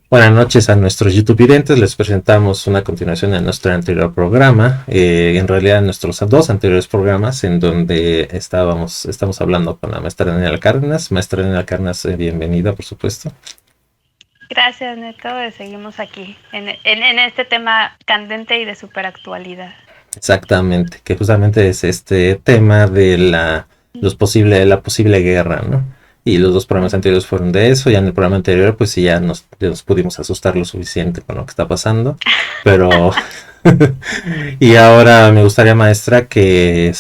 Buenas noches a nuestros YouTube videntes. Les presentamos una continuación de nuestro anterior programa. En realidad, nuestros dos anteriores programas, en donde estamos hablando con la maestra Daniela Cárdenas. Maestra Daniela Cárdenas, bienvenida, por supuesto. Gracias, Neto. Seguimos aquí en este tema candente y de superactualidad. Exactamente, que justamente es este tema de la posible guerra, ¿no? Y los dos programas anteriores fueron de eso. Ya en el programa anterior, pues sí, ya nos pudimos asustar lo suficiente con lo que está pasando. Pero y ahora me gustaría, maestra, que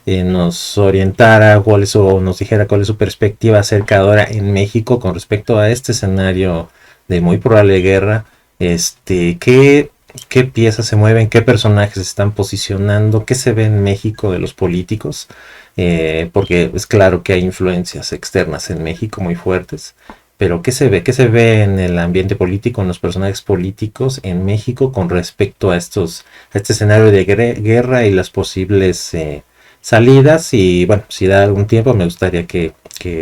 nos orientara o nos dijera cuál es su perspectiva acerca de ahora en México con respecto a este escenario de muy probable guerra. ¿Qué piezas se mueven? ¿Qué personajes se están posicionando? ¿Qué se ve en México de los políticos? Porque es claro que hay influencias externas en México muy fuertes, pero ¿qué se ve? ¿Qué se ve en el ambiente político, en los personajes políticos en México con respecto a este escenario de guerra y las posibles salidas? Y bueno, si da algún tiempo, me gustaría que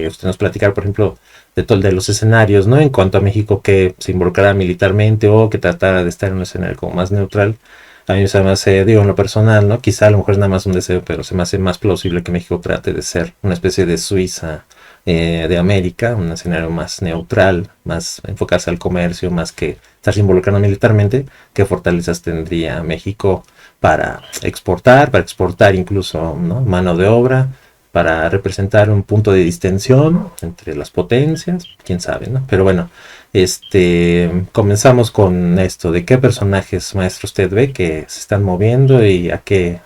usted nos platicara, por ejemplo, de los escenarios, ¿no? En cuanto a México, que se involucrara militarmente o que tratara de estar en un escenario como más neutral. A mí se me hace, digo, en lo personal, ¿no? Quizá a lo mejor es nada más un deseo, pero se me hace más plausible que México trate de ser una especie de Suiza de América, un escenario más neutral, más enfocarse al comercio, más que estarse involucrando militarmente. ¿Qué fortalezas tendría México para exportar incluso, ¿no? Mano de obra, para representar un punto de distensión entre las potencias? Quién sabe, ¿no? Pero bueno, comenzamos con esto, de qué personajes, maestro, usted ve que se están moviendo y a qué,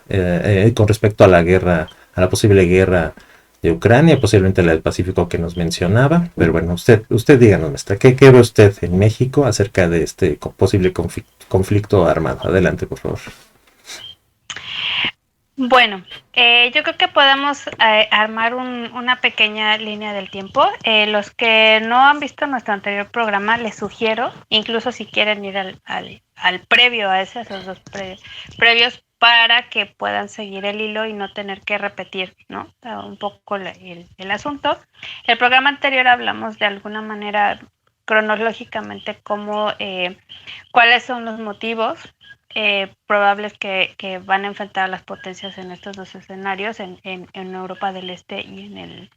con respecto a la guerra, a la posible guerra de Ucrania, posiblemente la del Pacífico que nos mencionaba. Pero bueno, usted díganos, maestra, ¿qué ve usted en México acerca de este posible conflicto armado? Adelante, por favor. Bueno, yo creo que podemos armar una pequeña línea del tiempo. Los que no han visto nuestro anterior programa, les sugiero, incluso si quieren ir al previo a ese, a esos dos previos, para que puedan seguir el hilo y no tener que repetir, ¿no? Un poco el asunto. El programa anterior hablamos de alguna manera cronológicamente cuáles son los motivos probables que van a enfrentar a las potencias en estos dos escenarios, en Europa del Este y en el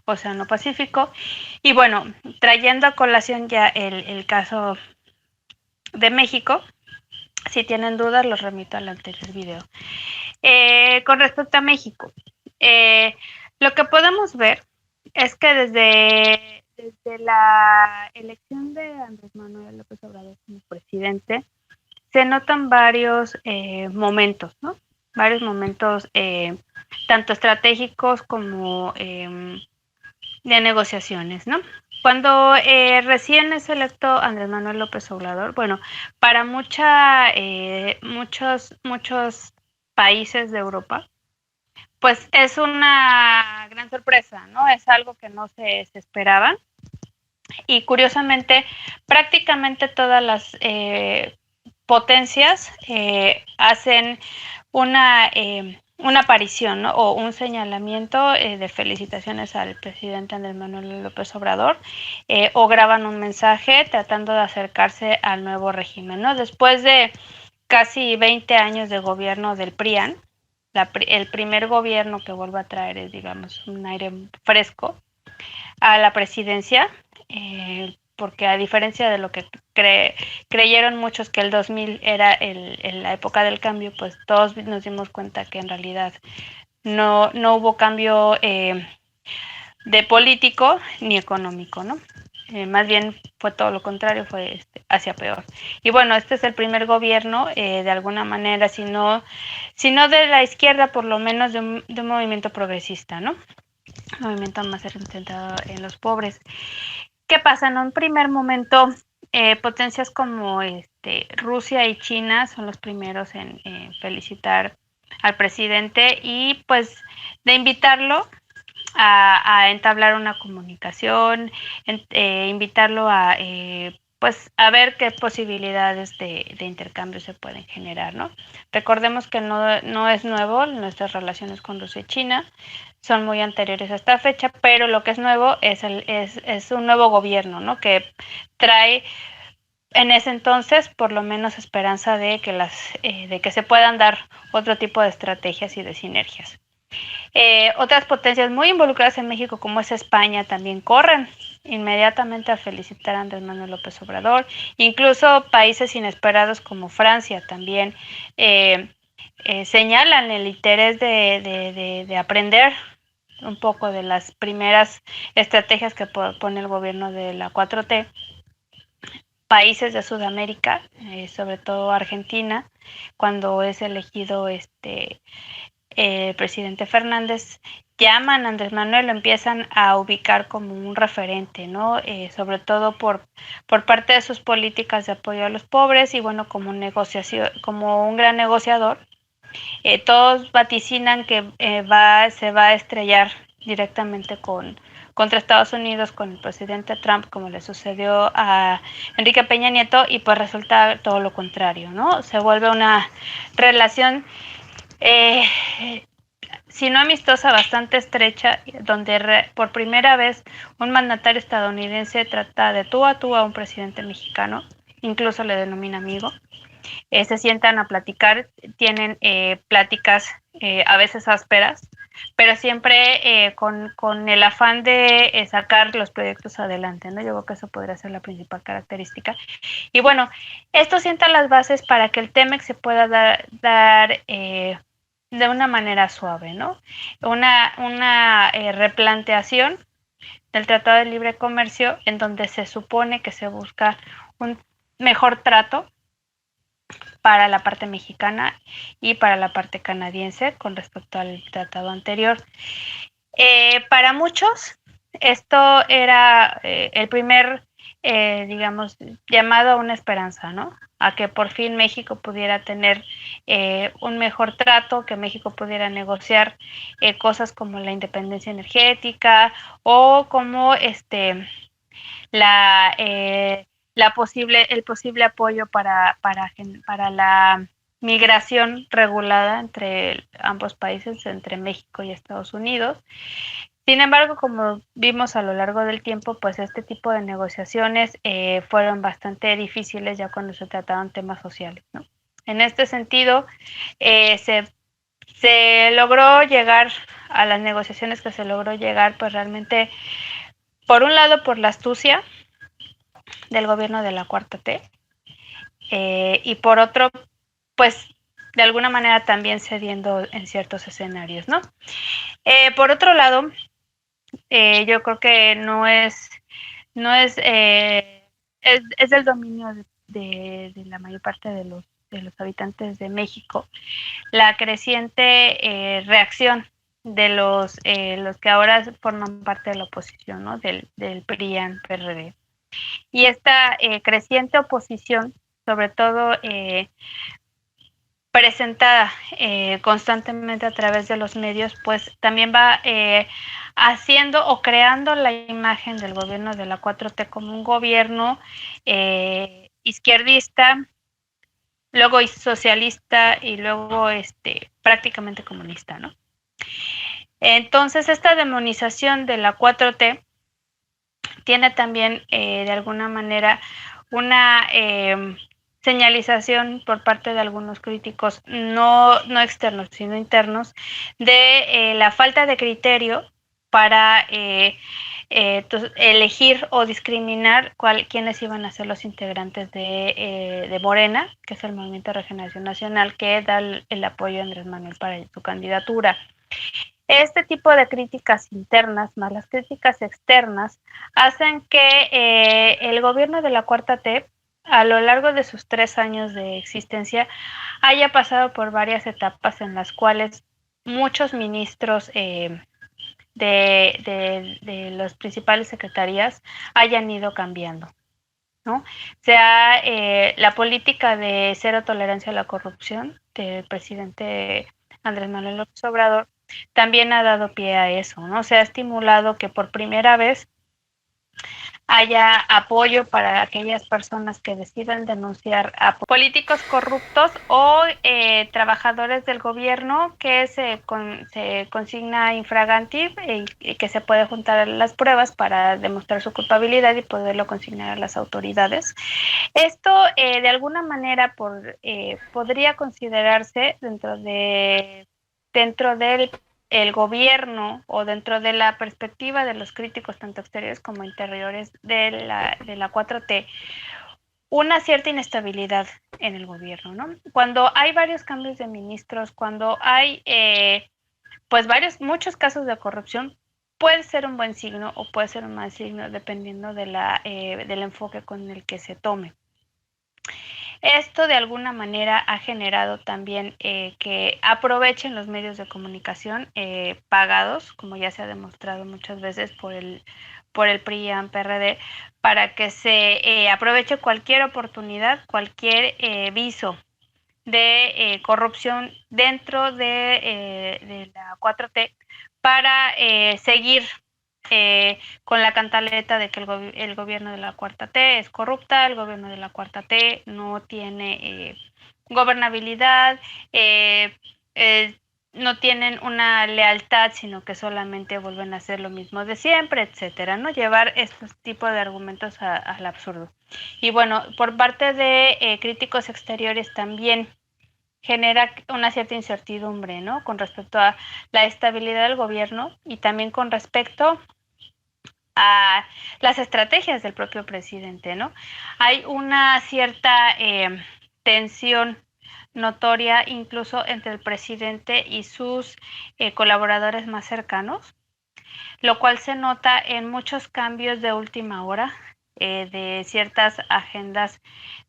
Océano Pacífico. Y bueno, trayendo a colación ya el caso de México, si tienen dudas, los remito al anterior video. Con respecto a México, lo que podemos ver es que desde la elección de Andrés Manuel López Obrador como presidente, se notan varios momentos, ¿no? Varios momentos tanto estratégicos como de negociaciones, ¿no? Cuando recién es electo Andrés Manuel López Obrador, bueno, para muchos países de Europa, pues es una gran sorpresa, ¿no? Es algo que no se esperaba. Y curiosamente, prácticamente todas las potencias hacen una aparición, ¿no? O un señalamiento de felicitaciones al presidente Andrés Manuel López Obrador, o graban un mensaje tratando de acercarse al nuevo régimen, ¿no? Después de casi 20 años de gobierno del PRIAN, el primer gobierno que vuelve a traer es, digamos, un aire fresco a la presidencia, porque a diferencia de lo que creyeron muchos que el 2000 era la época del cambio, pues todos nos dimos cuenta que en realidad no hubo cambio de político ni económico, ¿no? Más bien fue todo lo contrario, fue hacia peor. Y bueno, este es el primer gobierno, de alguna manera, si no de la izquierda, por lo menos de un movimiento progresista, ¿no? Un movimiento más centrado en los pobres. ¿Qué pasa? En un primer momento, potencias como Rusia y China son los primeros en felicitar al presidente y pues de invitarlo a entablar una comunicación, invitarlo pues a ver qué posibilidades de intercambio se pueden generar, ¿no? Recordemos que no es nuevo nuestras relaciones con Rusia y China, son muy anteriores a esta fecha, pero lo que es nuevo es un nuevo gobierno, ¿no? Que trae en ese entonces por lo menos esperanza de que se puedan dar otro tipo de estrategias y de sinergias. Otras potencias muy involucradas en México, como es España, también corren inmediatamente a felicitar a Andrés Manuel López Obrador. Incluso países inesperados como Francia también señalan el interés de aprender un poco de las primeras estrategias que pone el gobierno de la 4T. Países de Sudamérica, sobre todo Argentina, cuando es elegido el presidente Fernández, llaman a Andrés Manuel, lo empiezan a ubicar como un referente, ¿no? Sobre todo por parte de sus políticas de apoyo a los pobres y bueno, como un gran negociador. Todos vaticinan que se va a estrellar directamente contra Estados Unidos con el presidente Trump, como le sucedió a Enrique Peña Nieto, y pues resulta todo lo contrario, ¿no? Se vuelve una relación si no amistosa, bastante estrecha, donde por primera vez un mandatario estadounidense trata de tú a un presidente mexicano, incluso le denomina amigo. Se sientan a platicar, tienen pláticas a veces ásperas, pero siempre con el afán de sacar los proyectos adelante, ¿no? Yo creo que eso podría ser la principal característica. Y bueno, esto sienta las bases para que el TEMEC se pueda dar de una manera suave, ¿no? Una replanteación del Tratado de Libre Comercio en donde se supone que se busca un mejor trato para la parte mexicana y para la parte canadiense con respecto al tratado anterior. Para muchos, esto era el primer, digamos, llamado a una esperanza, ¿no? A que por fin México pudiera tener un mejor trato, que México pudiera negociar cosas como la independencia energética o como la, el posible apoyo para la migración regulada entre ambos países, entre México y Estados Unidos. Sin embargo, como vimos a lo largo del tiempo, pues este tipo de negociaciones fueron bastante difíciles ya cuando se trataban temas sociales, ¿no? En este sentido, se logró llegar a las negociaciones que se logró llegar, pues realmente, por un lado, por la astucia del gobierno de la Cuarta T, y por otro, pues de alguna manera también cediendo en ciertos escenarios, ¿no? Por otro lado, yo creo que es del dominio de la mayor parte de los habitantes de México la creciente reacción de los que ahora forman parte de la oposición, ¿no? Del PRI-PAN-PRD. Y esta creciente oposición, sobre todo presentada constantemente a través de los medios, pues también va haciendo o creando la imagen del gobierno de la 4T como un gobierno izquierdista, luego socialista y luego prácticamente comunista, ¿no? Entonces, esta demonización de la 4T tiene también de alguna manera una señalización por parte de algunos críticos, no externos, sino internos, de la falta de criterio para elegir o discriminar quiénes iban a ser los integrantes de Morena, que es el Movimiento de Regeneración Nacional, que da el apoyo a Andrés Manuel para su candidatura. Este tipo de críticas internas, más las críticas externas, hacen que el gobierno de la Cuarta T, a lo largo de sus 3 años de existencia, haya pasado por varias etapas en las cuales muchos ministros de las principales secretarías hayan ido cambiando, ¿no? Sea la política de cero tolerancia a la corrupción del presidente Andrés Manuel López Obrador también ha dado pie a eso, ¿no? Se ha estimulado que por primera vez haya apoyo para aquellas personas que decidan denunciar a políticos corruptos o trabajadores del gobierno que se consigna infraganti y que se puede juntar las pruebas para demostrar su culpabilidad y poderlo consignar a las autoridades. Esto de alguna manera podría considerarse dentro del el gobierno o dentro de la perspectiva de los críticos tanto exteriores como interiores de la 4T, una cierta inestabilidad en el gobierno, ¿no? Cuando hay varios cambios de ministros, cuando hay pues muchos casos de corrupción, puede ser un buen signo o puede ser un mal signo dependiendo del enfoque con el que se tome. Esto de alguna manera ha generado también que aprovechen los medios de comunicación pagados, como ya se ha demostrado muchas veces por el PRI y PRD, para que se aproveche cualquier oportunidad, cualquier viso de corrupción dentro de la 4T para seguir con la cantaleta de que el gobierno de la Cuarta T es corrupta, el gobierno de la Cuarta T no tiene gobernabilidad, no tienen una lealtad, sino que solamente vuelven a hacer lo mismo de siempre, etcétera, ¿no? Llevar estos tipos de argumentos al absurdo. Y bueno, por parte de críticos exteriores también genera una cierta incertidumbre, ¿no? Con respecto a la estabilidad del gobierno y también con respecto a las estrategias del propio presidente, ¿no? Hay una cierta tensión notoria incluso entre el presidente y sus colaboradores más cercanos, lo cual se nota en muchos cambios de última hora de ciertas agendas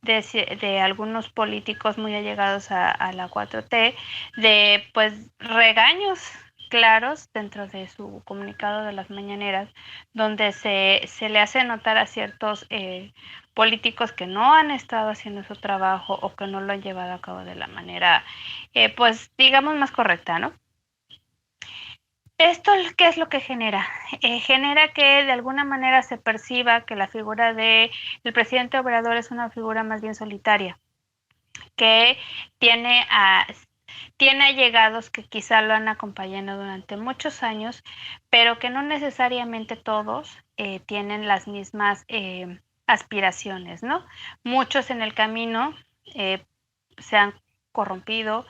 de algunos políticos muy allegados a la 4T, de pues regaños claros dentro de su comunicado de las mañaneras, donde se le hace notar a ciertos políticos que no han estado haciendo su trabajo o que no lo han llevado a cabo de la manera, pues digamos, más correcta, ¿no? ¿Esto qué es lo que genera? Genera que de alguna manera se perciba que la figura del presidente Obrador es una figura más bien solitaria, que tiene allegados que quizá lo han acompañado durante muchos años, pero que no necesariamente todos tienen las mismas aspiraciones, ¿no? Muchos en el camino se han corrompido,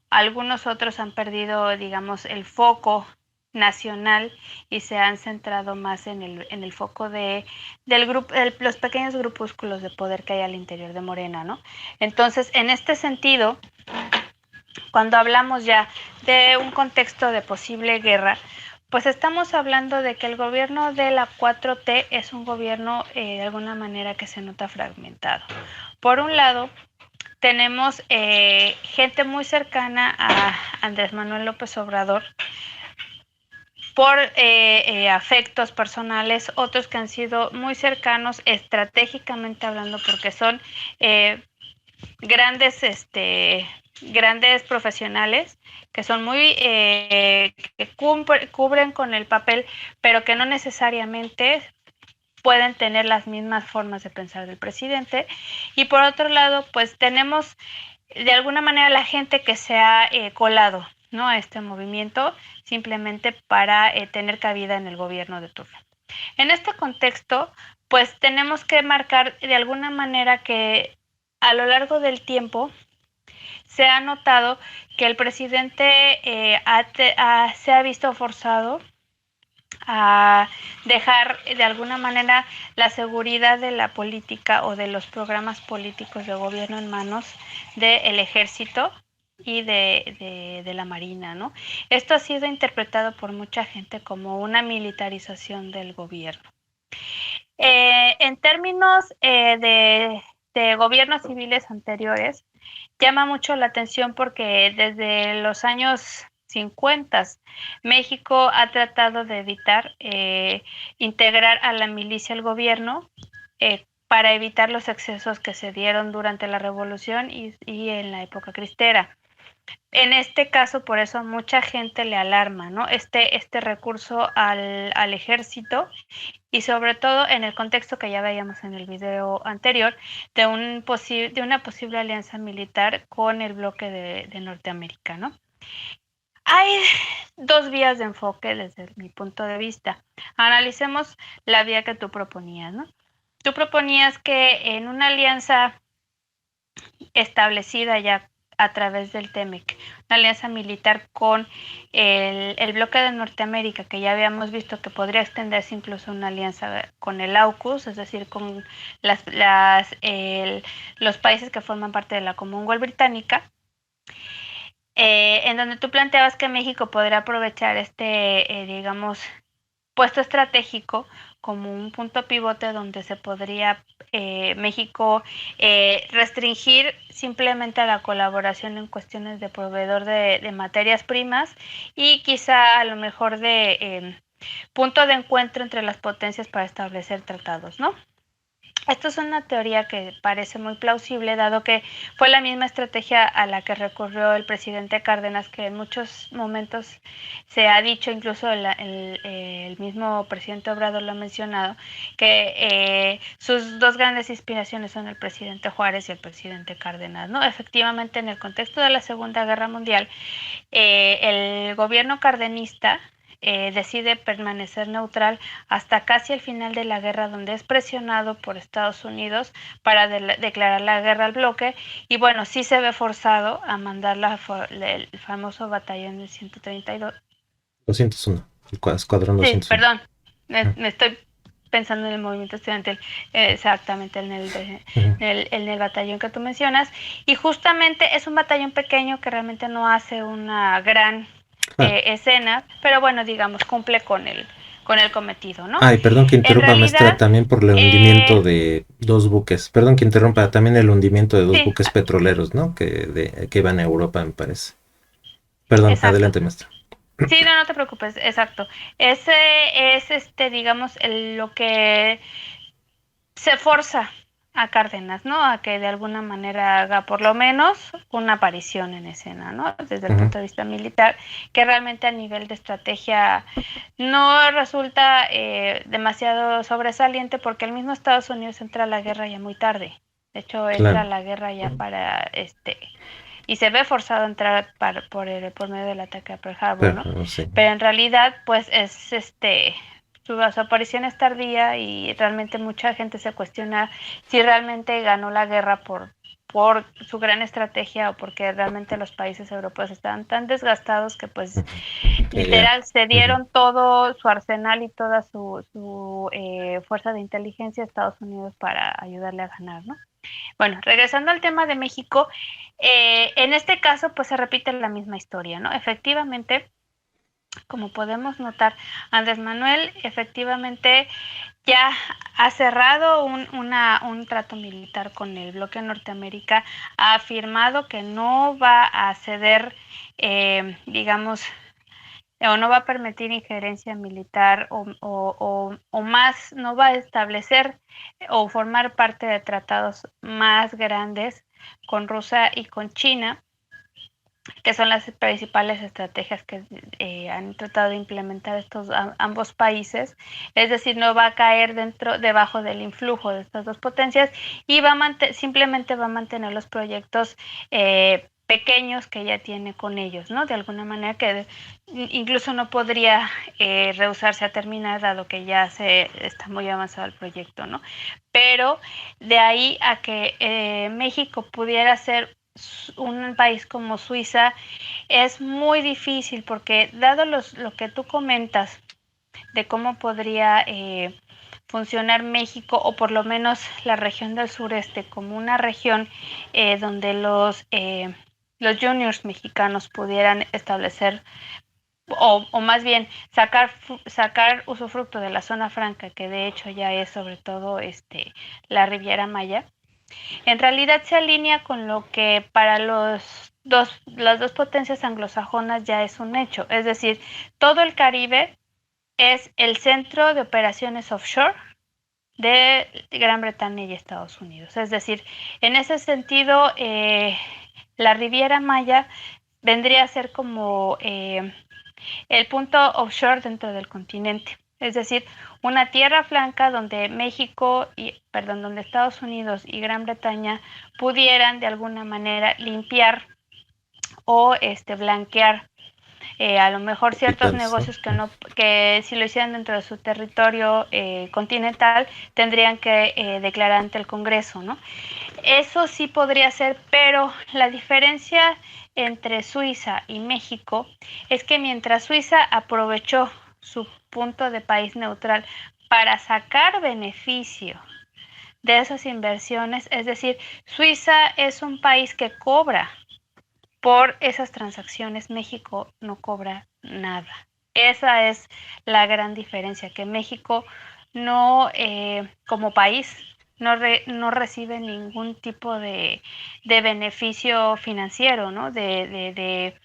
algunos otros han perdido, digamos, el foco nacional y se han centrado más en el foco los pequeños grupúsculos de poder que hay al interior de Morena, ¿no? Entonces, en este sentido, cuando hablamos ya de un contexto de posible guerra, pues estamos hablando de que el gobierno de la 4T es un gobierno de alguna manera que se nota fragmentado. Por un lado, tenemos gente muy cercana a Andrés Manuel López Obrador, por afectos personales, otros que han sido muy cercanos estratégicamente hablando porque son grandes, grandes profesionales que son muy, que cubren con el papel, pero que no necesariamente pueden tener las mismas formas de pensar del presidente. Y por otro lado, pues tenemos de alguna manera la gente que se ha colado, ¿no?, a este movimiento simplemente para tener cabida en el gobierno de turno. En este contexto, pues tenemos que marcar de alguna manera que a lo largo del tiempo se ha notado que el presidente se ha visto forzado a dejar de alguna manera la seguridad de la política o de los programas políticos de gobierno en manos del ejército y de la Marina, ¿no? Esto ha sido interpretado por mucha gente como una militarización del gobierno. En términos de gobiernos civiles anteriores, llama mucho la atención porque desde los años 50 México ha tratado de evitar integrar a la milicia al gobierno para evitar los excesos que se dieron durante la revolución y en la época cristera. En este caso, por eso a mucha gente le alarma, ¿no? Este recurso al ejército y sobre todo en el contexto que ya veíamos en el video anterior de una posible alianza militar con el bloque de Norteamérica, ¿no? Hay dos vías de enfoque desde mi punto de vista. Analicemos la vía que tú proponías, ¿no? Tú proponías que en una alianza establecida ya a través del TEMEC, una alianza militar con el bloque de Norteamérica, que ya habíamos visto que podría extenderse incluso una alianza con el AUKUS, es decir, con los países que forman parte de la Commonwealth británica, en donde tú planteabas que México podría aprovechar digamos, puesto estratégico como un punto pivote donde se podría México restringir simplemente a la colaboración en cuestiones de proveedor de materias primas y quizá a lo mejor de punto de encuentro entre las potencias para establecer tratados, ¿no? Esto es una teoría que parece muy plausible, dado que fue la misma estrategia a la que recurrió el presidente Cárdenas, que en muchos momentos se ha dicho, incluso el mismo presidente Obrador lo ha mencionado, que sus dos grandes inspiraciones son el presidente Juárez y el presidente Cárdenas, ¿no? Efectivamente, en el contexto de la Segunda Guerra Mundial, el gobierno cardenista decide permanecer neutral hasta casi el final de la guerra, donde es presionado por Estados Unidos para declarar la guerra al bloque y bueno, sí se ve forzado a mandar el famoso batallón del 132. 201, el escuadrón Sí, 201. perdón, Ujú, me estoy pensando en el movimiento estudiantil, exactamente ujú. en el batallón que tú mencionas, y justamente es un batallón pequeño que realmente no hace una gran Claro. escena, pero bueno, digamos, cumple con el cometido, ¿no? Ay, perdón que En interrumpa, maestra, realidad, también por el hundimiento de dos buques. Perdón que interrumpa, también el hundimiento de dos sí, buques petroleros, ¿no? Que iban a Europa, me parece. Perdón, exacto. adelante, maestra. Sí, no, no te preocupes, exacto. Ese es, digamos, lo que se forza a Cárdenas, ¿no? A que de alguna manera haga por lo menos una aparición en escena, ¿no? Desde el Ujú, punto de vista militar, que realmente a nivel de estrategia no resulta demasiado sobresaliente porque el mismo Estados Unidos entra a la guerra ya muy tarde. De hecho, entra a claro, la guerra ya para y se ve forzado a entrar por medio del ataque a Pearl Harbor, ¿no? pero no sé. Pero en realidad, pues es su aparición es tardía y realmente mucha gente se cuestiona si realmente ganó la guerra por su gran estrategia o porque realmente los países europeos estaban tan desgastados que pues Ujú, que ya. literal Ujú. cedieron todo su arsenal y toda su fuerza de inteligencia a Estados Unidos para ayudarle a ganar, ¿no? Bueno, regresando al tema de México, en este caso pues se repite la misma historia, ¿no? Efectivamente, como podemos notar, Andrés Manuel efectivamente ya ha cerrado un trato militar con el bloque de Norteamérica, ha afirmado que no va a ceder, digamos, o no va a permitir injerencia militar o más, no va a establecer o formar parte de tratados más grandes con Rusia y con China, que son las principales estrategias que han tratado de implementar ambos países, es decir, no va a caer debajo del influjo de estas dos potencias y simplemente va a mantener los proyectos pequeños que ya tiene con ellos, ¿no? De alguna manera que incluso no podría rehusarse a terminar, dado que ya se está muy avanzado el proyecto, ¿no? Pero de ahí a que México pudiera ser un país como Suiza es muy difícil porque dado lo que tú comentas de cómo podría funcionar México o por lo menos la región del sureste como una región donde los juniors mexicanos pudieran establecer o más bien sacar usufructo de la zona franca, que de hecho ya es sobre todo la Riviera Maya, en realidad se alinea con lo que para las dos potencias anglosajonas ya es un hecho. Es decir, todo el Caribe es el centro de operaciones offshore de Gran Bretaña y Estados Unidos. Es decir, en ese sentido, la Riviera Maya vendría a ser como el punto offshore dentro del continente. Es decir, una tierra blanca donde donde Estados Unidos y Gran Bretaña pudieran de alguna manera limpiar o blanquear a lo mejor ciertos Capitales, ¿no? negocios que si lo hicieran dentro de su territorio continental tendrían que declarar ante el Congreso, ¿no? Eso sí podría ser, pero la diferencia entre Suiza y México es que mientras Suiza aprovechó su punto de país neutral para sacar beneficio de esas inversiones, es decir, Suiza es un país que cobra por esas transacciones, México no cobra nada. Esa es la gran diferencia, que México no, como país, no recibe ningún tipo de beneficio financiero, ¿no? De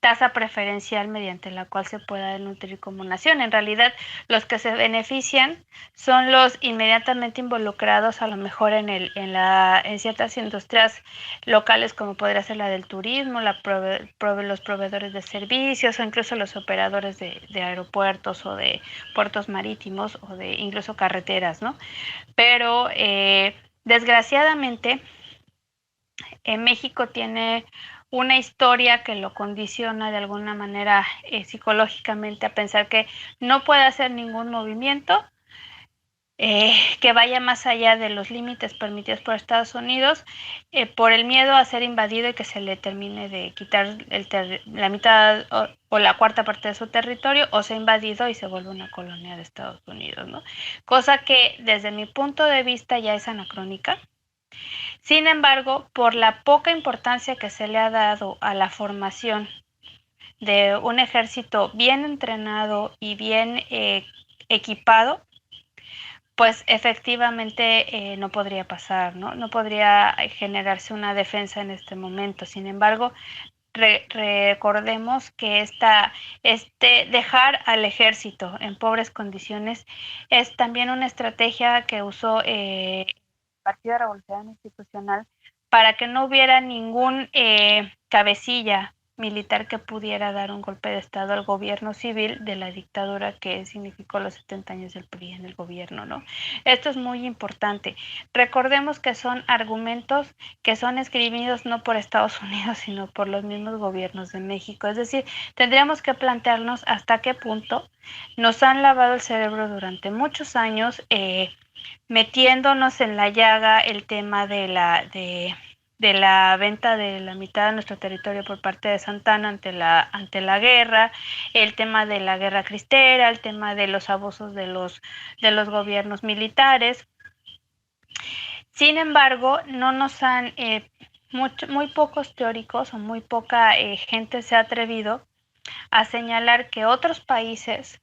tasa preferencial mediante la cual se pueda nutrir como nación. En realidad, los que se benefician son los inmediatamente involucrados, a lo mejor en ciertas industrias locales, como podría ser la del turismo, los proveedores de servicios o incluso los operadores de aeropuertos o de puertos marítimos o de incluso carreteras, ¿no? Pero desgraciadamente México tiene una historia que lo condiciona de alguna manera psicológicamente a pensar que no puede hacer ningún movimiento que vaya más allá de los límites permitidos por Estados Unidos por el miedo a ser invadido y que se le termine de quitar la mitad o la cuarta parte de su territorio, o sea invadido y se vuelve una colonia de Estados Unidos, ¿no? Cosa que desde mi punto de vista ya es anacrónica. Sin embargo, por la poca importancia que se le ha dado a la formación de un ejército bien entrenado y bien equipado, pues efectivamente no podría pasar, ¿no? No podría generarse una defensa en este momento. Sin embargo, recordemos que dejar al ejército en pobres condiciones es también una estrategia que usó el Partido Revolucionario Institucional para que no hubiera ningún cabecilla militar que pudiera dar un golpe de estado al gobierno civil de la dictadura que significó los 70 años del PRI en el gobierno, ¿no? Esto es muy importante. Recordemos que son argumentos que son esgrimidos no por Estados Unidos, sino por los mismos gobiernos de México. Es decir, tendríamos que plantearnos hasta qué punto nos han lavado el cerebro durante muchos años, metiéndonos en la llaga el tema de la venta de la mitad de nuestro territorio por parte de Santana ante la guerra, el tema de la guerra cristera, el tema de los abusos de los gobiernos militares. Sin embargo, no nos han, muy pocos teóricos o muy poca gente se ha atrevido a señalar que otros países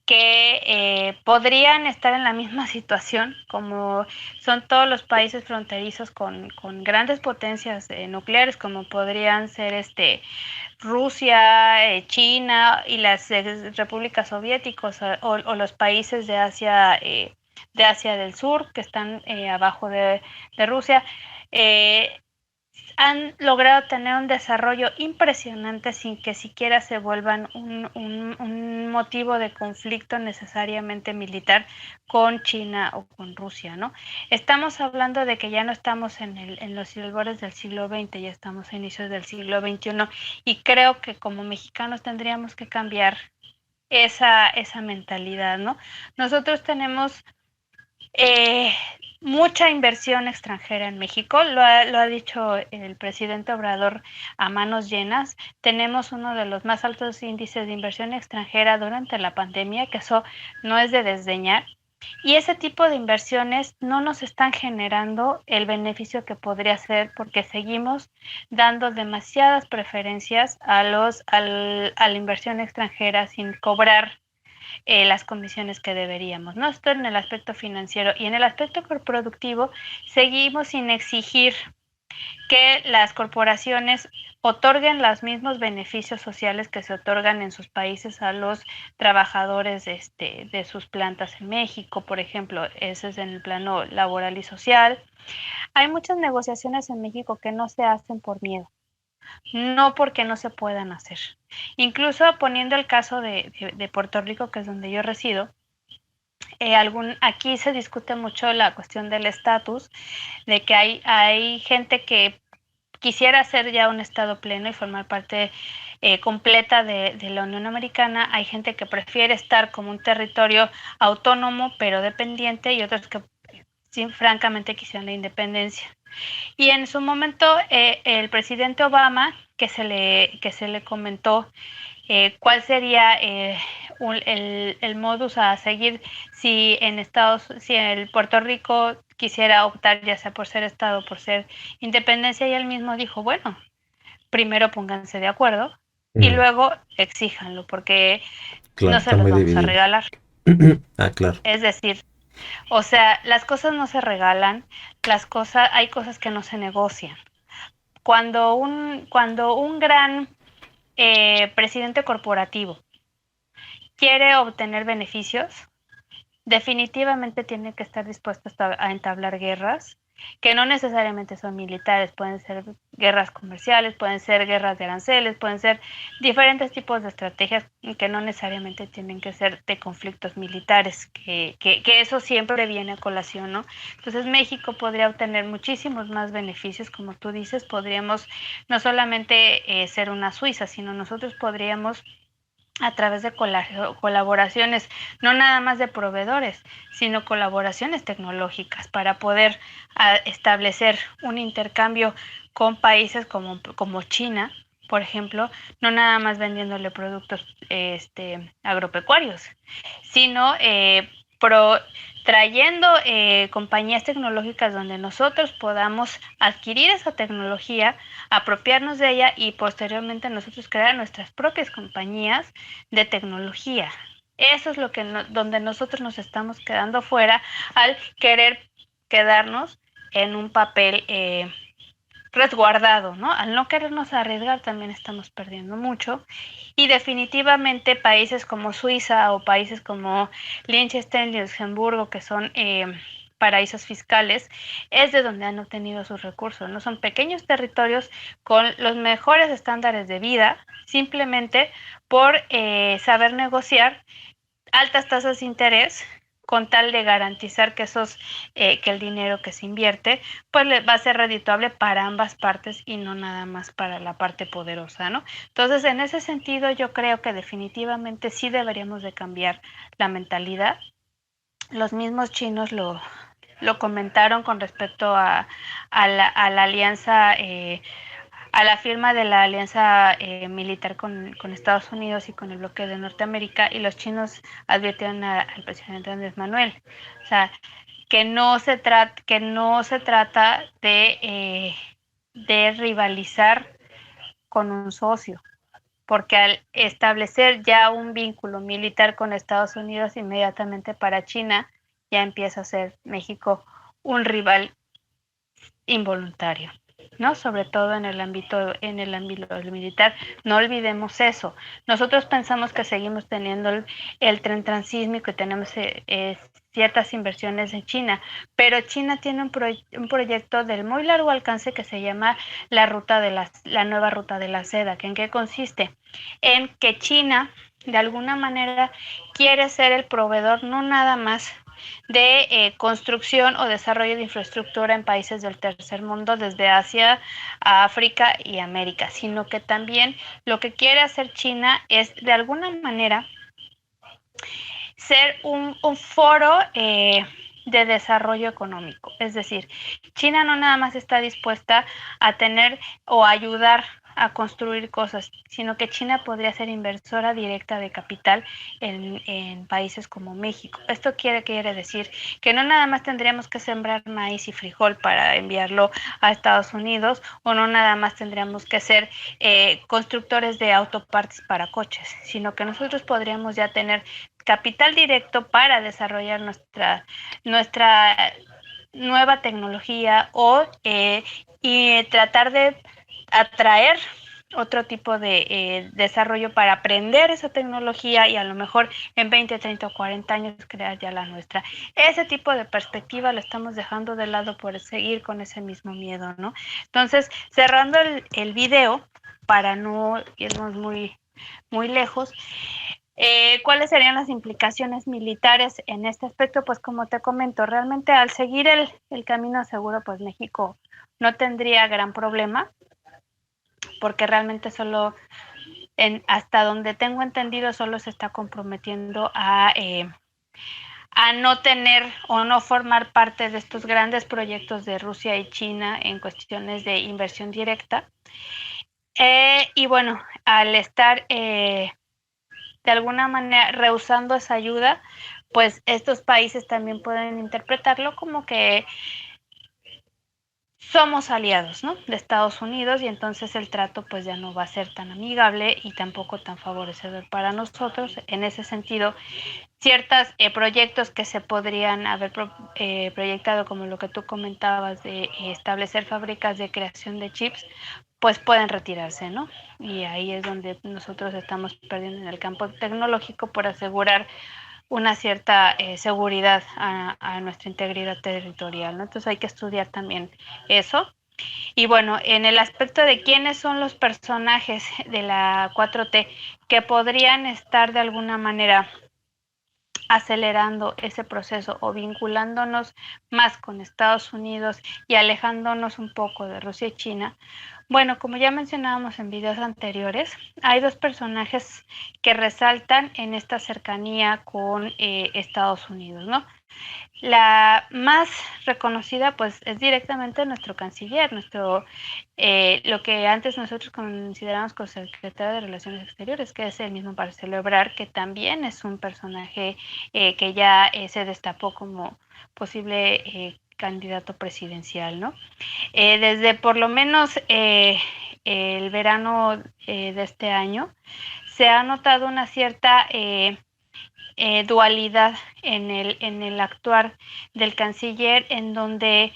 que podrían estar en la misma situación, como son todos los países fronterizos con grandes potencias nucleares, como podrían ser Rusia, China y las repúblicas soviéticas o los países de Asia del Sur que están abajo de Rusia. Han logrado tener un desarrollo impresionante sin que siquiera se vuelvan un motivo de conflicto necesariamente militar con China o con Rusia, ¿no? Estamos hablando de que ya no estamos en los albores del siglo XX, ya estamos a inicios del siglo XXI y creo que como mexicanos tendríamos que cambiar esa mentalidad, ¿no? Nosotros tenemos mucha inversión extranjera en México, lo ha dicho el presidente Obrador a manos llenas. Tenemos uno de los más altos índices de inversión extranjera durante la pandemia, que eso no es de desdeñar. Y ese tipo de inversiones no nos están generando el beneficio que podría ser porque seguimos dando demasiadas preferencias a la inversión extranjera sin cobrar las comisiones que deberíamos, ¿no? Esto en el aspecto financiero y en el aspecto productivo seguimos sin exigir que las corporaciones otorguen los mismos beneficios sociales que se otorgan en sus países a los trabajadores de sus plantas en México, por ejemplo, ese es en el plano laboral y social. Hay muchas negociaciones en México que no se hacen por miedo. no porque no se puedan hacer. Incluso poniendo el caso de Puerto Rico, que es donde yo resido, aquí se discute mucho la cuestión del estatus, de que hay gente que quisiera ser ya un estado pleno y formar parte completa de la Unión Americana. Hay gente que prefiere estar como un territorio autónomo pero dependiente, y otros que sí, francamente quisieran la independencia. Y en su momento el presidente Obama, que se le comentó cuál sería el modus a seguir si el Puerto Rico quisiera optar ya sea por ser Estado o por ser independencia, y él mismo dijo, bueno, primero pónganse de acuerdo y luego exíjanlo, porque Claro, no se está los muy vamos a dividido. regalar. Ah, claro. Es decir, o sea, las cosas no se regalan, hay cosas que no se negocian. Cuando un gran presidente corporativo quiere obtener beneficios, definitivamente tiene que estar dispuesto a entablar guerras, que no necesariamente son militares, pueden ser guerras comerciales, pueden ser guerras de aranceles, pueden ser diferentes tipos de estrategias que no necesariamente tienen que ser de conflictos militares, que eso siempre viene a colación, ¿no? Entonces México podría obtener muchísimos más beneficios, como tú dices, podríamos no solamente ser una Suiza, sino nosotros podríamos a través de colaboraciones, no nada más de proveedores, sino colaboraciones tecnológicas para poder establecer un intercambio con países como China, por ejemplo, no nada más vendiéndole productos agropecuarios, sino trayendo compañías tecnológicas donde nosotros podamos adquirir esa tecnología, apropiarnos de ella y posteriormente nosotros crear nuestras propias compañías de tecnología. Eso es donde nosotros nos estamos quedando fuera al querer quedarnos en un papel resguardado, ¿no? Al no querernos arriesgar también estamos perdiendo mucho, y definitivamente países como Suiza o países como Liechtenstein y Luxemburgo, que son paraísos fiscales, es de donde han obtenido sus recursos, ¿no? Son pequeños territorios con los mejores estándares de vida, simplemente por saber negociar altas tasas de interés con tal de garantizar que el dinero que se invierte pues va a ser redituable para ambas partes y no nada más para la parte poderosa, ¿no? Entonces, en ese sentido, yo creo que definitivamente sí deberíamos de cambiar la mentalidad. Los mismos chinos lo comentaron con respecto a la alianza a la firma de la alianza militar con Estados Unidos y con el bloque de Norteamérica, y los chinos advirtieron al presidente Andrés Manuel, o sea, que no se trata de rivalizar con un socio, porque al establecer ya un vínculo militar con Estados Unidos, inmediatamente para China ya empieza a ser México un rival involuntario, ¿no? Sobre todo en el ámbito militar. No olvidemos eso. Nosotros pensamos que seguimos teniendo el tren transísmico y tenemos ciertas inversiones en China, pero China tiene un proyecto del muy largo alcance que se llama la nueva ruta de la seda. ¿En qué consiste? En que China, de alguna manera, quiere ser el proveedor no nada más de construcción o desarrollo de infraestructura en países del tercer mundo, desde Asia a África y América, sino que también lo que quiere hacer China es de alguna manera ser un foro de desarrollo económico. Es decir, China no nada más está dispuesta a tener o ayudar a construir cosas, sino que China podría ser inversora directa de capital en países como México. Esto quiere decir que no nada más tendríamos que sembrar maíz y frijol para enviarlo a Estados Unidos, o no nada más tendríamos que ser constructores de autopartes para coches, sino que nosotros podríamos ya tener capital directo para desarrollar nuestra nueva tecnología y tratar de atraer otro tipo de desarrollo para aprender esa tecnología y a lo mejor en 20, 30 o 40 años crear ya la nuestra. Ese tipo de perspectiva lo estamos dejando de lado por seguir con ese mismo miedo, ¿no? Entonces, cerrando el video, para no irnos muy lejos, ¿cuáles serían las implicaciones militares en este aspecto? Pues como te comento, realmente al seguir el camino seguro, pues México no tendría gran problema, porque realmente solo, hasta donde tengo entendido, solo se está comprometiendo a no tener o no formar parte de estos grandes proyectos de Rusia y China en cuestiones de inversión directa. Y bueno, al estar de alguna manera rehusando esa ayuda, pues estos países también pueden interpretarlo como que somos aliados, ¿no? De Estados Unidos, y entonces el trato pues ya no va a ser tan amigable y tampoco tan favorecedor para nosotros. En ese sentido, ciertos proyectos que se podrían haber proyectado, como lo que tú comentabas de establecer fábricas de creación de chips, pues pueden retirarse, ¿no? Y ahí es donde nosotros estamos perdiendo en el campo tecnológico por asegurar una cierta seguridad a nuestra integridad territorial, ¿no? Entonces hay que estudiar también eso. Y bueno, en el aspecto de quiénes son los personajes de la 4T que podrían estar de alguna manera acelerando ese proceso o vinculándonos más con Estados Unidos y alejándonos un poco de Rusia y China. Bueno, como ya mencionábamos en videos anteriores, hay dos personajes que resaltan en esta cercanía con Estados Unidos, ¿no? La más reconocida, pues, es directamente nuestro canciller, lo que antes nosotros consideramos como secretario de Relaciones Exteriores, que es el mismo Marcelo Ebrard, que también es un personaje que ya se destapó como posible candidato presidencial, ¿no? Desde por lo menos el verano de este año, se ha notado una cierta dualidad en el actuar del canciller, en donde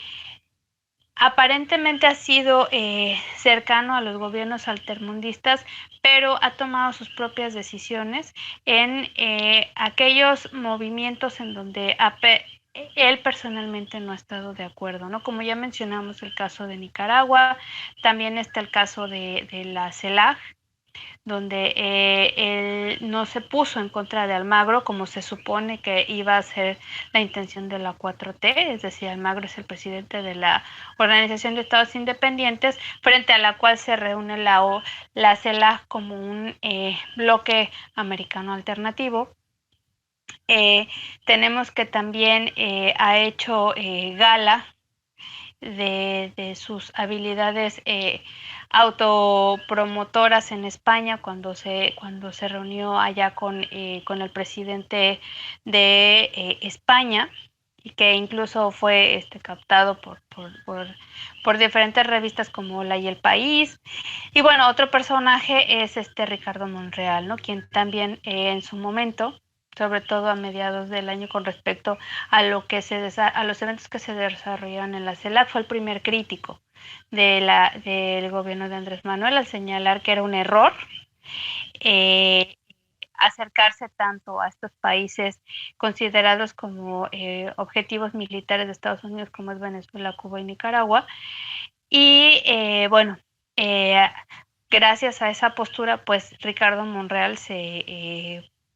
aparentemente ha sido cercano a los gobiernos altermundistas, pero ha tomado sus propias decisiones en aquellos movimientos en donde él personalmente no ha estado de acuerdo, ¿no? Como ya mencionamos el caso de Nicaragua, también está el caso de la CELAC, donde él no se puso en contra de Almagro como se supone que iba a ser la intención de la 4T, es decir, Almagro es el presidente de la Organización de Estados Independientes, frente a la cual se reúne la CELAC como un bloque americano alternativo. Tenemos que también ha hecho gala de sus habilidades autopromotoras en España cuando se reunió allá con el presidente de España, y que incluso fue captado por diferentes revistas como La y El País. Y bueno, otro personaje es Ricardo Monreal, ¿no? Quien también en su momento, sobre todo a mediados del año, con respecto a los eventos que se desarrollaron en la CELAC, fue el primer crítico del gobierno de Andrés Manuel, al señalar que era un error eh, acercarse tanto a estos países considerados como objetivos militares de Estados Unidos, como es Venezuela, Cuba y Nicaragua. Y bueno, eh, gracias a esa postura, pues Ricardo Monreal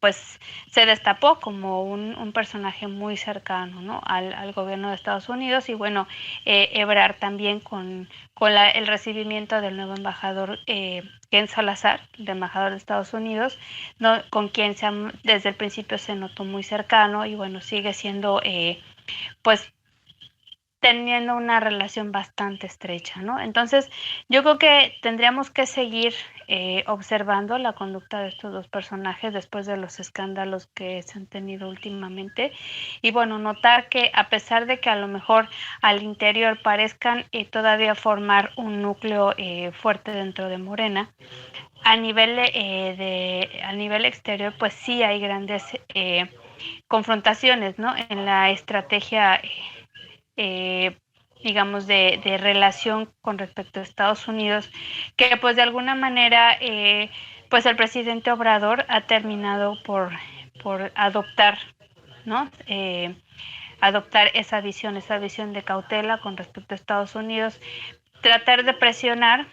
pues se destapó como un personaje muy cercano, ¿no? al gobierno de Estados Unidos. Y bueno, Ebrard también con el recibimiento del nuevo embajador Ken Salazar, el embajador de Estados Unidos, ¿no? Con quien desde el principio se notó muy cercano, y bueno, sigue siendo pues teniendo una relación bastante estrecha, ¿no? Entonces, yo creo que tendríamos que seguir observando la conducta de estos dos personajes después de los escándalos que se han tenido últimamente, y bueno, notar que a pesar de que a lo mejor al interior parezcan todavía formar un núcleo fuerte dentro de Morena, a nivel exterior, pues sí hay grandes confrontaciones, ¿no? En la estrategia digamos, de relación con respecto a Estados Unidos, que pues de alguna manera, pues el presidente Obrador ha terminado por adoptar, ¿no? Adoptar esa visión de cautela con respecto a Estados Unidos, tratar de presionar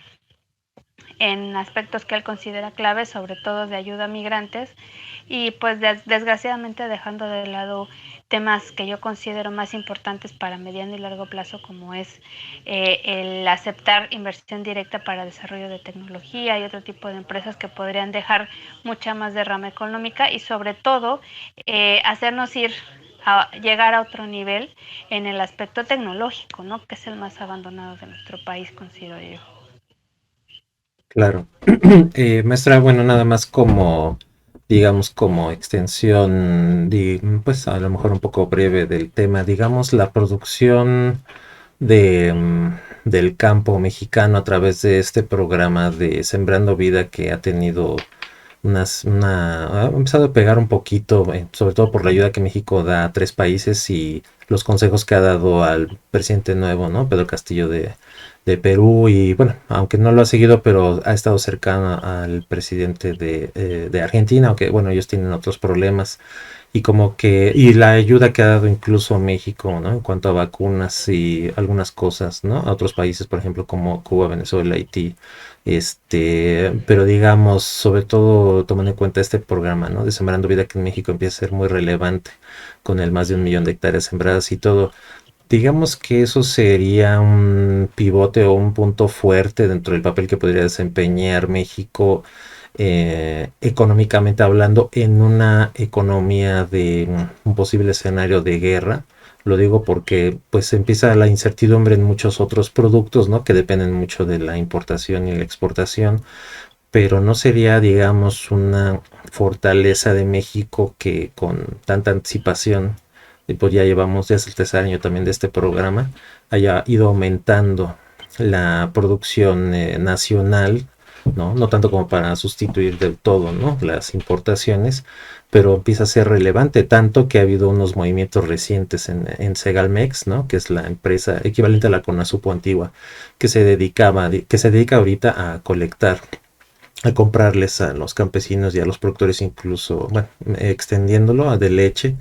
en aspectos que él considera claves, sobre todo de ayuda a migrantes, y pues desgraciadamente dejando de lado temas que yo considero más importantes para mediano y largo plazo, como es el aceptar inversión directa para desarrollo de tecnología y otro tipo de empresas que podrían dejar mucha más derrama económica y sobre todo hacernos ir a llegar a otro nivel en el aspecto tecnológico, ¿no? Que es el más abandonado de nuestro país, considero yo. Claro. Maestra, bueno, nada más como, digamos, como extensión, pues a lo mejor un poco breve del tema, digamos, la producción de, del campo mexicano a través de este programa de Sembrando Vida que ha tenido ha empezado a pegar un poquito, sobre todo por la ayuda que México da a 3 países y los consejos que ha dado al presidente nuevo, ¿no? Pedro Castillo de Perú y bueno, aunque no lo ha seguido, pero ha estado cercano al presidente de Argentina, aunque bueno, ellos tienen otros problemas y como que, y la ayuda que ha dado incluso México, ¿no? En cuanto a vacunas y algunas cosas, ¿no? A otros países, por ejemplo, como Cuba, Venezuela, Haití, pero digamos, sobre todo tomando en cuenta este programa, ¿no? De Sembrando Vida que en México empieza a ser muy relevante, con el más de 1 millón de hectáreas sembradas y todo. Digamos que eso sería un pivote o un punto fuerte dentro del papel que podría desempeñar México económicamente hablando en una economía de un posible escenario de guerra. Lo digo porque pues empieza la incertidumbre en muchos otros productos, ¿no? Que dependen mucho de la importación y la exportación, pero no sería, digamos, una fortaleza de México que con tanta anticipación, y pues ya llevamos, ya es el tercer año también de este programa, haya ido aumentando la producción nacional, ¿no? No tanto como para sustituir del todo, ¿no? Las importaciones, pero empieza a ser relevante, tanto que ha habido unos movimientos recientes en Segalmex, ¿no? Que es la empresa equivalente a la Conasupo antigua, que se dedica ahorita a colectar, a comprarles a los campesinos y a los productores, incluso, bueno, extendiéndolo a de leche,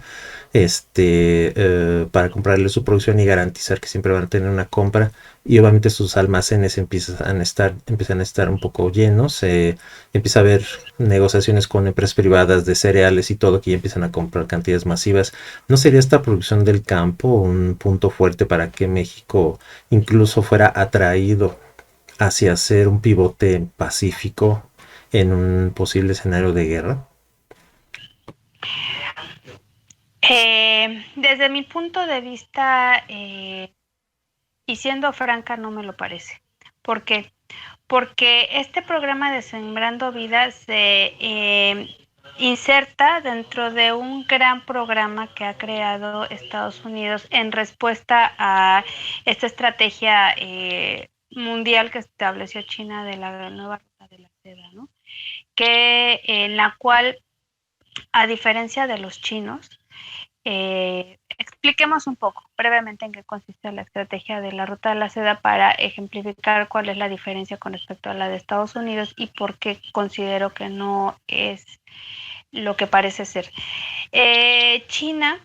para comprarles su producción y garantizar que siempre van a tener una compra, y obviamente sus almacenes empiezan a estar un poco llenos, empieza a haber negociaciones con empresas privadas de cereales y todo, que ya empiezan a comprar cantidades masivas. ¿No sería esta producción del campo un punto fuerte para que México incluso fuera atraído hacia hacer un pivote pacífico en un posible escenario de guerra? Desde mi punto de vista, y siendo franca, no me lo parece. ¿Por qué? Porque este programa de Sembrando Vida se inserta dentro de un gran programa que ha creado Estados Unidos en respuesta a esta estrategia mundial que estableció China de la nueva ruta de la seda, ¿no? Que en la cual, a diferencia de los chinos, expliquemos un poco brevemente en qué consiste la estrategia de la ruta de la seda para ejemplificar cuál es la diferencia con respecto a la de Estados Unidos y por qué considero que no es lo que parece ser. China,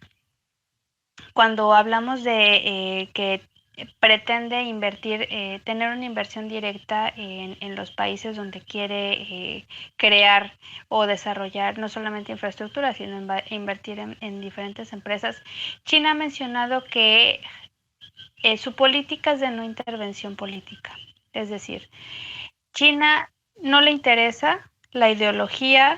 cuando hablamos de que pretende invertir, tener una inversión directa en los países donde quiere crear o desarrollar no solamente infraestructura, sino invertir en diferentes empresas. China ha mencionado que su política es de no intervención política. Es decir, China no le interesa la ideología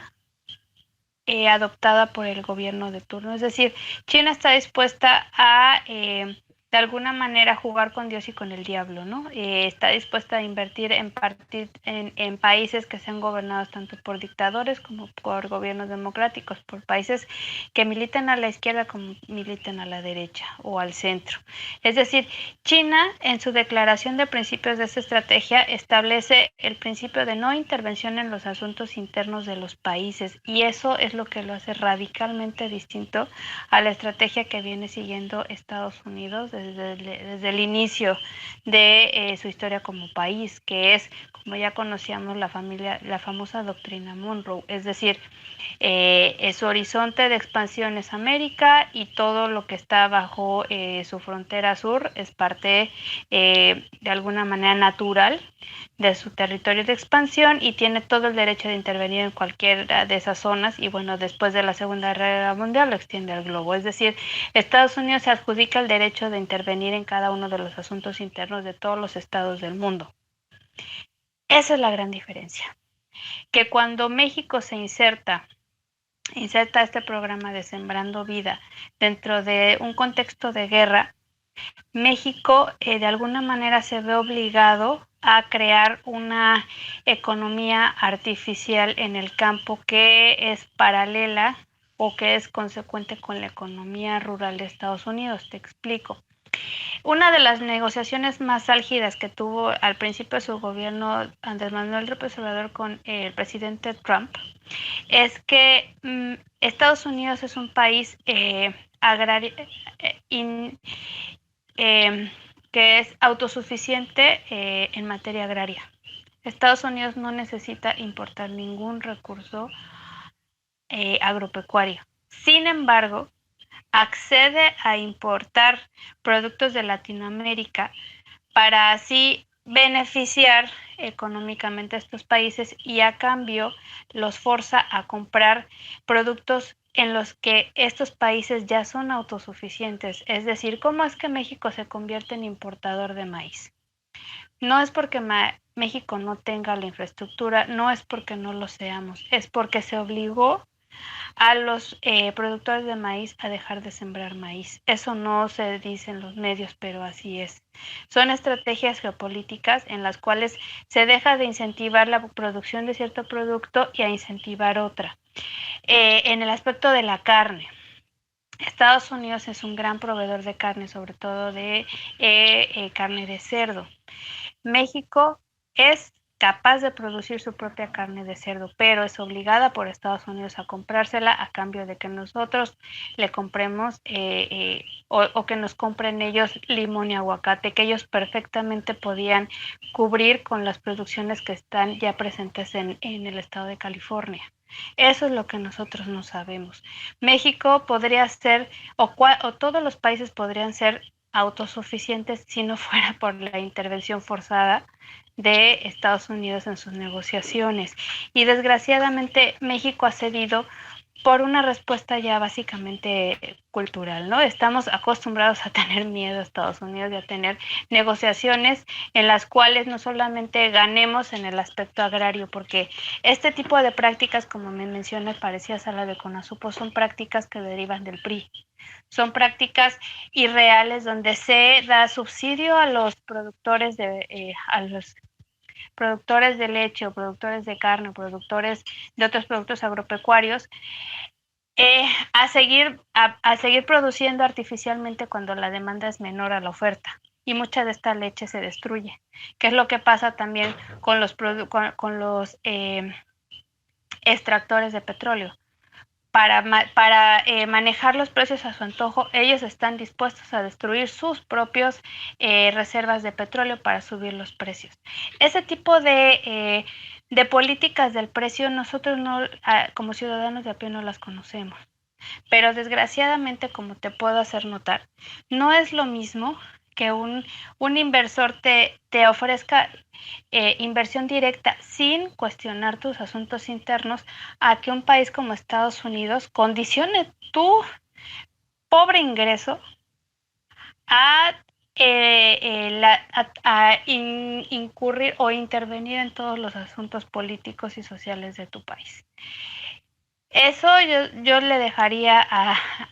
adoptada por el gobierno de turno. Es decir, China está dispuesta a, de alguna manera, jugar con Dios y con el diablo, ¿no? Está dispuesta a invertir en países que sean gobernados tanto por dictadores como por gobiernos democráticos, por países que militen a la izquierda como militen a la derecha o al centro. Es decir, China, en su declaración de principios de esta estrategia, establece el principio de no intervención en los asuntos internos de los países, y eso es lo que lo hace radicalmente distinto a la estrategia que viene siguiendo Estados Unidos desde desde el inicio de su historia como país, que es, como ya conocíamos, la famosa doctrina Monroe, es decir, su horizonte de expansión es América y todo lo que está bajo su frontera sur es parte de alguna manera natural de su territorio de expansión y tiene todo el derecho de intervenir en cualquiera de esas zonas y bueno, después de la Segunda Guerra Mundial lo extiende al globo. Es decir, Estados Unidos se adjudica el derecho de intervenir en cada uno de los asuntos internos de todos los estados del mundo. Esa es la gran diferencia. Que cuando México se inserta este programa de Sembrando Vida dentro de un contexto de guerra, México de alguna manera se ve obligado a crear una economía artificial en el campo que es paralela o que es consecuente con la economía rural de Estados Unidos. Te explico. Una de las negociaciones más álgidas que tuvo al principio de su gobierno Andrés Manuel López Obrador con el presidente Trump es que Estados Unidos es un país agrario, que es autosuficiente en materia agraria. Estados Unidos no necesita importar ningún recurso agropecuario. Sin embargo, accede a importar productos de Latinoamérica para así beneficiar económicamente a estos países y a cambio los forza a comprar productos en los que estos países ya son autosuficientes. Es decir, ¿cómo es que México se convierte en importador de maíz? No es porque México no tenga la infraestructura, no es porque no lo seamos, es porque se obligó a los productores de maíz a dejar de sembrar maíz. Eso no se dice en los medios, pero así es. Son estrategias geopolíticas en las cuales se deja de incentivar la producción de cierto producto y a incentivar otra. En el aspecto de la carne, Estados Unidos es un gran proveedor de carne, sobre todo de carne de cerdo. México es capaz de producir su propia carne de cerdo, pero es obligada por Estados Unidos a comprársela a cambio de que nosotros le compremos o que nos compren ellos limón y aguacate, que ellos perfectamente podían cubrir con las producciones que están ya presentes en el estado de California. Eso es lo que nosotros no sabemos. México podría ser, o todos los países podrían ser autosuficientes si no fuera por la intervención forzada de Estados Unidos en sus negociaciones. Y desgraciadamente México ha cedido por una respuesta ya básicamente cultural, ¿no? Estamos acostumbrados a tener miedo a Estados Unidos y a tener negociaciones en las cuales no solamente ganemos en el aspecto agrario, porque este tipo de prácticas, como me mencionas, parecías a la de CONASUPO, son prácticas que derivan del PRI. Son prácticas irreales donde se da subsidio a los productores de leche o productores de carne o productores de otros productos agropecuarios a seguir produciendo artificialmente cuando la demanda es menor a la oferta y mucha de esta leche se destruye, que es lo que pasa también con los extractores de petróleo. Para manejar los precios a su antojo, ellos están dispuestos a destruir sus propios reservas de petróleo para subir los precios. Ese tipo de políticas del precio nosotros no, como ciudadanos de a pie no las conocemos. Pero desgraciadamente, como te puedo hacer notar, no es lo mismo que un inversor te ofrezca inversión directa sin cuestionar tus asuntos internos a que un país como Estados Unidos condicione tu pobre ingreso a incurrir o intervenir en todos los asuntos políticos y sociales de tu país. Eso yo le dejaría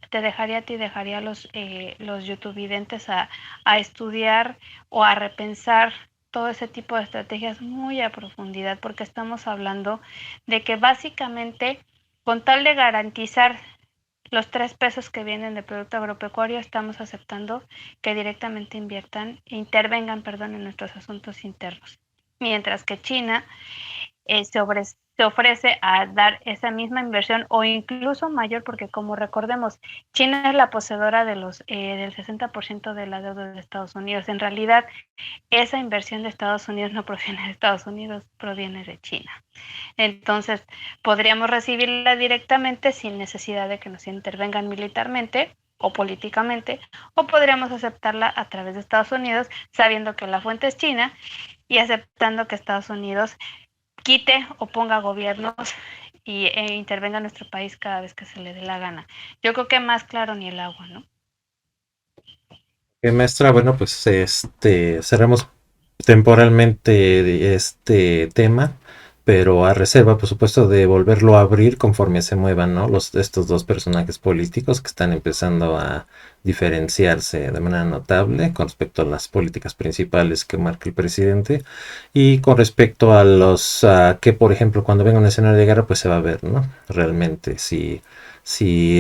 te dejaría a ti, dejaría a los youtuvidentes a estudiar o a repensar todo ese tipo de estrategias muy a profundidad, porque estamos hablando de que básicamente con tal de garantizar los 3 pesos que vienen de producto agropecuario, estamos aceptando que directamente intervengan en nuestros asuntos internos. Mientras que China se ofrece a dar esa misma inversión o incluso mayor, porque como recordemos, China es la poseedora de del 60% de la deuda de Estados Unidos. En realidad, esa inversión de Estados Unidos no proviene de Estados Unidos, proviene de China. Entonces, podríamos recibirla directamente sin necesidad de que nos intervengan militarmente o políticamente, o podríamos aceptarla a través de Estados Unidos, sabiendo que la fuente es China y aceptando que Estados Unidos quite o ponga gobiernos e intervenga en nuestro país cada vez que se le dé la gana. Yo creo que más claro ni el agua, ¿no? Maestra, bueno, pues cerramos temporalmente de este tema, pero a reserva, por supuesto, de volverlo a abrir conforme se muevan, ¿no? Estos dos personajes políticos que están empezando a diferenciarse de manera notable con respecto a las políticas principales que marca el presidente y con respecto a que, por ejemplo, cuando venga un escenario de guerra, pues se va a ver, ¿no? Realmente, si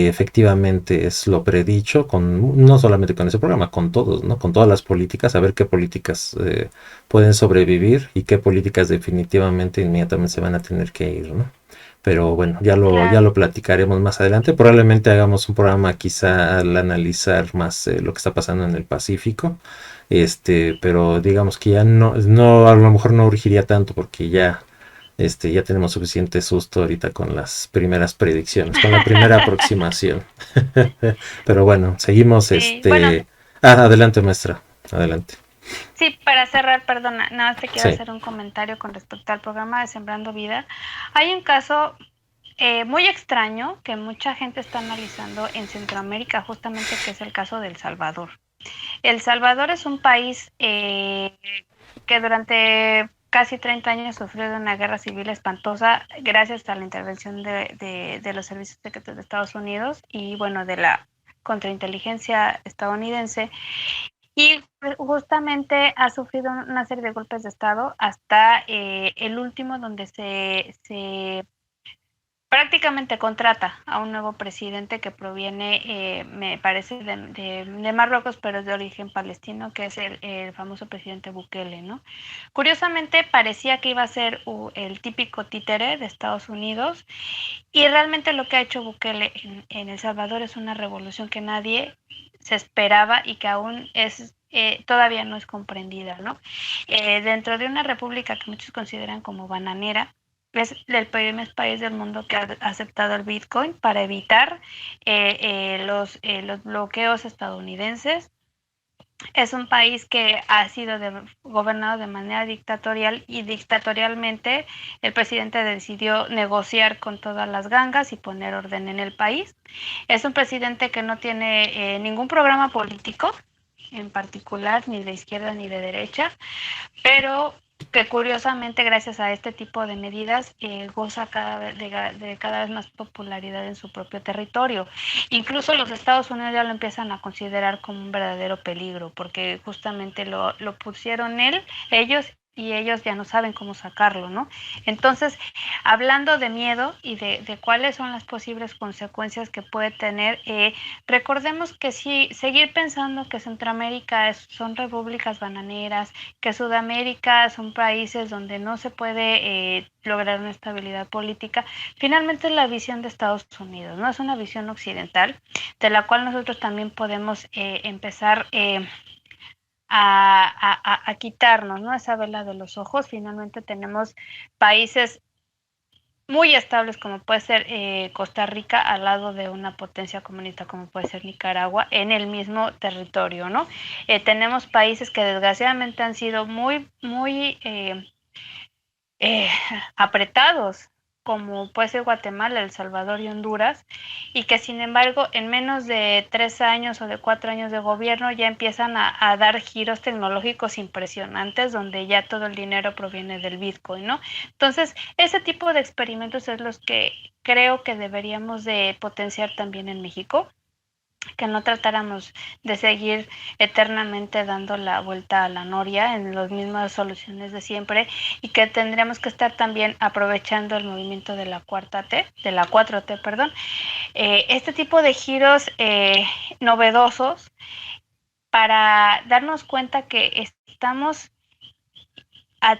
efectivamente es lo predicho, no solamente con ese programa, con todos, ¿no? Con todas las políticas, a ver qué políticas pueden sobrevivir y qué políticas definitivamente inmediatamente se van a tener que ir, ¿no? Pero bueno, ya Claro. lo platicaremos más adelante. Probablemente hagamos un programa quizá al analizar más lo que está pasando en el Pacífico. Pero digamos que ya a lo mejor no urgiría tanto porque ya tenemos suficiente susto ahorita con las primeras predicciones, con la primera aproximación. Pero bueno, seguimos Sí, bueno, adelante, maestra. Adelante. sí, para cerrar, perdona, nada más te quiero Sí. hacer un comentario con respecto al programa de Sembrando Vida. Hay un caso muy extraño que mucha gente está analizando en Centroamérica, justamente que es el caso de El Salvador. El Salvador es un país que durante casi 30 años sufrió de una guerra civil espantosa gracias a la intervención de los servicios secretos de Estados Unidos y bueno, de la contrainteligencia estadounidense. Y justamente ha sufrido una serie de golpes de Estado hasta el último donde se prácticamente contrata a un nuevo presidente que proviene, me parece, de Marruecos, pero es de origen palestino, que es el famoso presidente Bukele, ¿no? Curiosamente, parecía que iba a ser el típico títere de Estados Unidos y realmente lo que ha hecho Bukele en El Salvador es una revolución que nadie se esperaba y que aún es todavía no es comprendida, ¿no? Dentro de una república que muchos consideran como bananera, es el primer país del mundo que ha aceptado el Bitcoin para evitar los bloqueos estadounidenses. Es un país que ha sido gobernado de manera dictatorial y dictatorialmente el presidente decidió negociar con todas las gangas y poner orden en el país. Es un presidente que no tiene ningún programa político en particular, ni de izquierda ni de derecha, pero que curiosamente gracias a este tipo de medidas goza de cada vez más popularidad en su propio territorio. Incluso los Estados Unidos ya lo empiezan a considerar como un verdadero peligro, porque justamente lo pusieron ellos y ellos ya no saben cómo sacarlo, ¿no? Entonces, hablando de miedo y de cuáles son las posibles consecuencias que puede tener, recordemos que sí, seguir pensando que Centroamérica son repúblicas bananeras, que Sudamérica son países donde no se puede lograr una estabilidad política, finalmente es la visión de Estados Unidos, ¿no? Es una visión occidental de la cual nosotros también podemos empezar a quitarnos, ¿no? Esa vela de los ojos. Finalmente tenemos países muy estables como puede ser Costa Rica al lado de una potencia comunista como puede ser Nicaragua en el mismo territorio, ¿no? Tenemos países que desgraciadamente han sido muy eh, apretados como puede ser Guatemala, El Salvador y Honduras, y que sin embargo en menos de 3 años o de 4 años de gobierno ya empiezan a dar giros tecnológicos impresionantes donde ya todo el dinero proviene del Bitcoin, ¿no? Entonces, ese tipo de experimentos es los que creo que deberíamos de potenciar también en México, que no tratáramos de seguir eternamente dando la vuelta a la noria en las mismas soluciones de siempre y que tendríamos que estar también aprovechando el movimiento de la cuarta T, de la 4T, perdón, este tipo de giros novedosos para darnos cuenta que estamos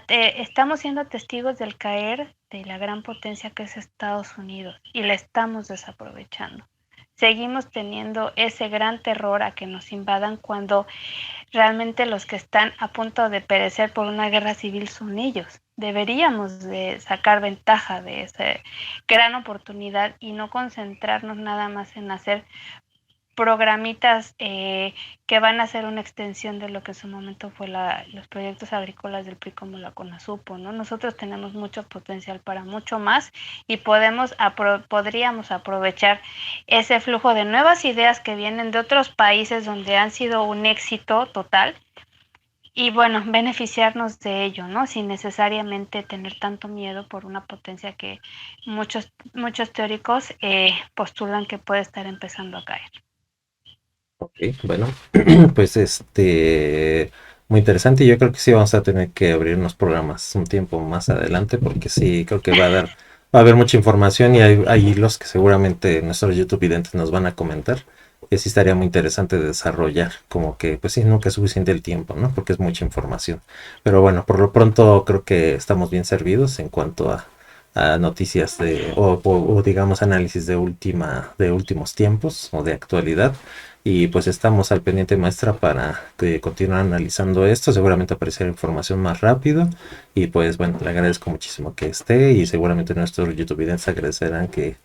estamos siendo testigos del caer de la gran potencia que es Estados Unidos y la estamos desaprovechando. Seguimos teniendo ese gran terror a que nos invadan cuando realmente los que están a punto de perecer por una guerra civil son ellos. Deberíamos de sacar ventaja de esa gran oportunidad y no concentrarnos nada más en hacer programitas que van a ser una extensión de lo que en su momento fue los proyectos agrícolas del PRI como la CONASUPO, ¿no? Nosotros tenemos mucho potencial para mucho más y podríamos aprovechar ese flujo de nuevas ideas que vienen de otros países donde han sido un éxito total y bueno, beneficiarnos de ello, ¿no? Sin necesariamente tener tanto miedo por una potencia que muchos teóricos postulan que puede estar empezando a caer. Ok, bueno, pues muy interesante. Yo creo que sí vamos a tener que abrir unos programas un tiempo más adelante, porque sí, creo que va a haber mucha información y hay hilos que seguramente nuestros YouTube videntes nos van a comentar. Que sí estaría muy interesante desarrollar, como que pues sí, nunca es suficiente el tiempo, ¿no? Porque es mucha información. Pero bueno, por lo pronto creo que estamos bien servidos en cuanto a noticias o digamos análisis de últimos tiempos o de actualidad. Y pues estamos al pendiente, maestra, para que continuar analizando esto. Seguramente aparecerá información más rápido. Y pues bueno, le agradezco muchísimo que esté y seguramente nuestros youtubers agradecerán que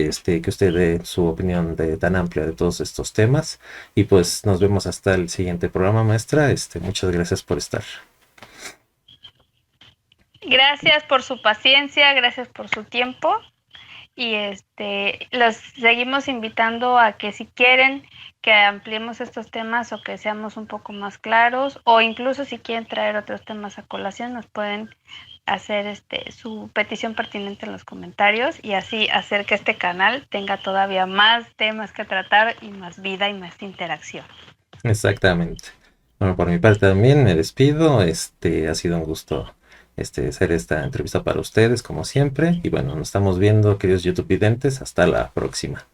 usted dé su opinión tan amplia de todos estos temas. Y pues nos vemos hasta el siguiente programa, maestra. Muchas gracias por estar. Gracias por su paciencia, gracias por su tiempo y los seguimos invitando a que si quieren que ampliemos estos temas o que seamos un poco más claros o incluso si quieren traer otros temas a colación nos pueden hacer su petición pertinente en los comentarios y así hacer que este canal tenga todavía más temas que tratar y más vida y más interacción. Exactamente. Bueno, por mi parte también me despido. Ha sido un gusto hacer esta entrevista para ustedes, como siempre. Y bueno, nos estamos viendo, queridos YouTube videntes. Hasta la próxima.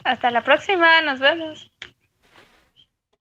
Hasta la próxima, nos vemos.